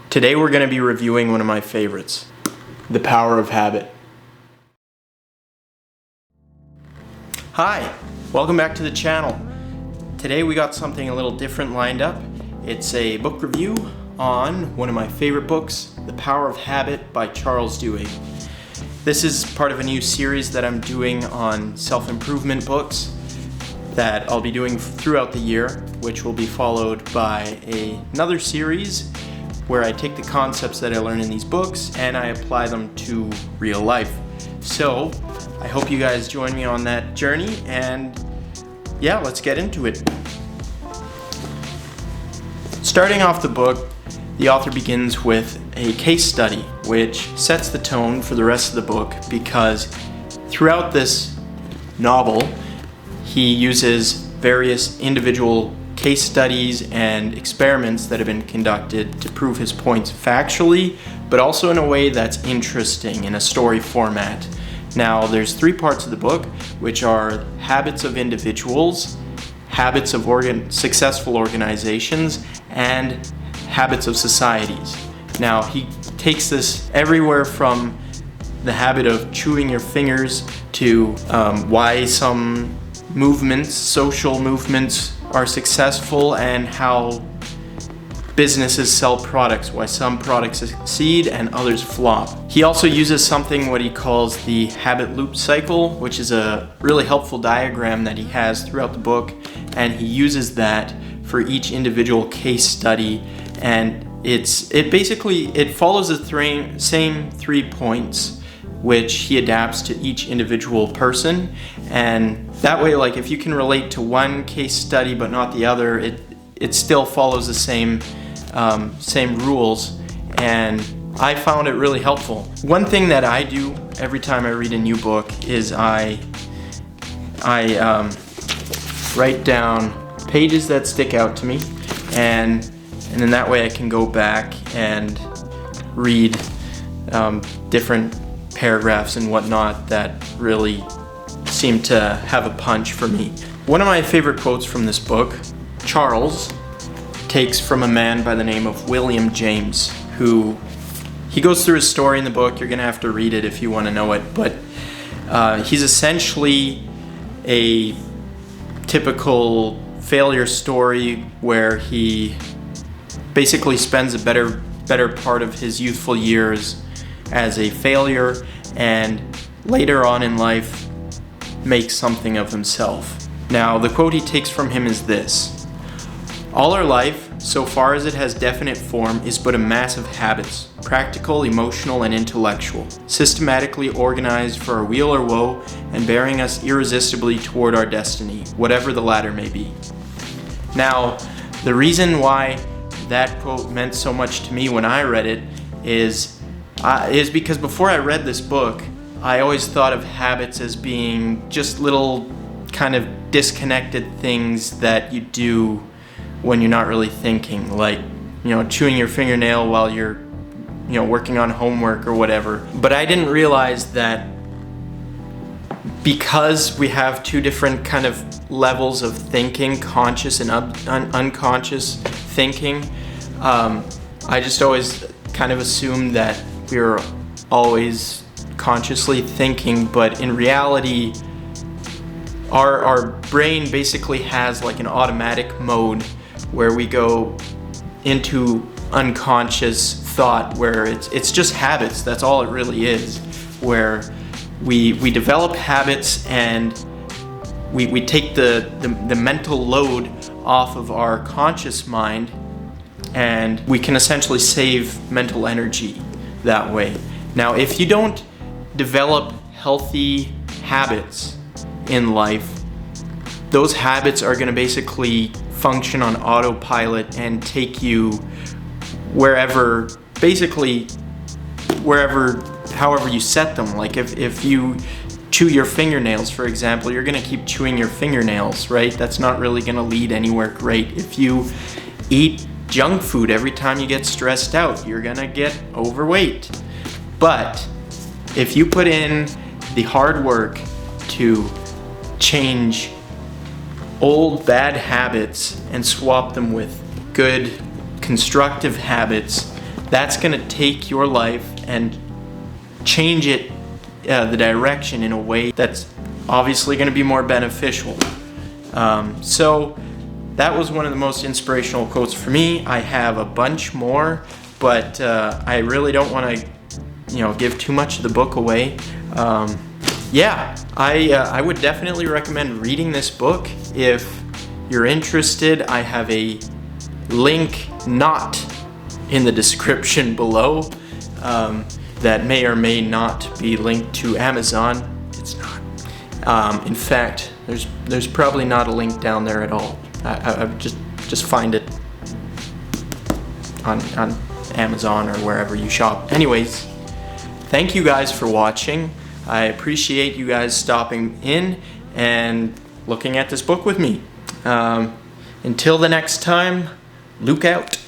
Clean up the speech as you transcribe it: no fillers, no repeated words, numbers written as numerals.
Today we're going to be reviewing one of my favorites, The Power of Habit. Hi, welcome back to the channel. Today we got something a little different lined up. It's a book review on one of my favorite books, The Power of Habit by Charles Duhigg. This is part of a new series that I'm doing on self-improvement books that I'll be doing throughout the year, which will be followed by another series where I take the concepts that I learn in these books and I apply them to real life. So I hope you guys join me on that journey, and yeah, let's get into it. Starting off the book, the author begins with a case study which sets the tone for the rest of the book, because throughout this novel he uses various individual case studies and experiments that have been conducted to prove his points factually, but also in a way that's interesting in a story format. Now, there's three parts of the book, which are habits of individuals, habits of successful organizations, and habits of societies. Now, he takes this everywhere from the habit of chewing your fingers to why some movements, social movements, are successful and how businesses sell products, why some products succeed and others flop. He also uses something what he calls the habit loop cycle, which is a really helpful diagram that he has throughout the book, and he uses that for each individual case study, and it follows the same 3 points which he adapts to each individual person, and that way, like, if you can relate to one case study but not the other, it still follows the same rules, and I found it really helpful. One thing that I do every time I read a new book is I write down pages that stick out to me, and then that way I can go back and read different paragraphs and whatnot that really seem to have a punch for me. One of my favorite quotes from this book, Charles takes from a man by the name of William James, who he goes through his story in the book. You're gonna have to read it if you want to know it, but he's essentially a typical failure story where he basically spends a better part of his youthful years as a failure, and later on in life makes something of himself. Now, the quote he takes from him is this: "All our life, so far as it has definite form, is but a mass of habits, practical, emotional, and intellectual, systematically organized for our weal or woe, and bearing us irresistibly toward our destiny, whatever the latter may be." Now, the reason why that quote meant so much to me when I read it is because before I read this book, I always thought of habits as being just little kind of disconnected things that you do when you're not really thinking, like, chewing your fingernail while you're, working on homework or whatever. But I didn't realize that because we have two different kind of levels of thinking, conscious and unconscious thinking, I just always kind of assumed that we were always consciously thinking, but in reality our brain basically has like an automatic mode where we go into unconscious thought, where it's just habits. That's all it really is, where we develop habits and we take the mental load off of our conscious mind, and we can essentially save mental energy that way. Now, if you don't develop healthy habits in life, those habits are going to basically function on autopilot and take you however you set them. Like if you chew your fingernails, for example, you're going to keep chewing your fingernails, right? That's not really going to lead anywhere great. If you eat junk food every time you get stressed out, you're going to get overweight. But if you put in the hard work to change old bad habits and swap them with good constructive habits, that's going to take your life and change it, the direction, in a way that's obviously going to be more beneficial. So that was one of the most inspirational quotes for me. I have a bunch more, but I really don't want to, give too much of the book away. Yeah, I would definitely recommend reading this book if you're interested. I have a link not in the description below that may or may not be linked to Amazon. It's not. In fact, there's probably not a link down there at all. I just find it on Amazon or wherever you shop. Anyways, thank you guys for watching. I appreciate you guys stopping in and looking at this book with me. Until the next time, Luke out.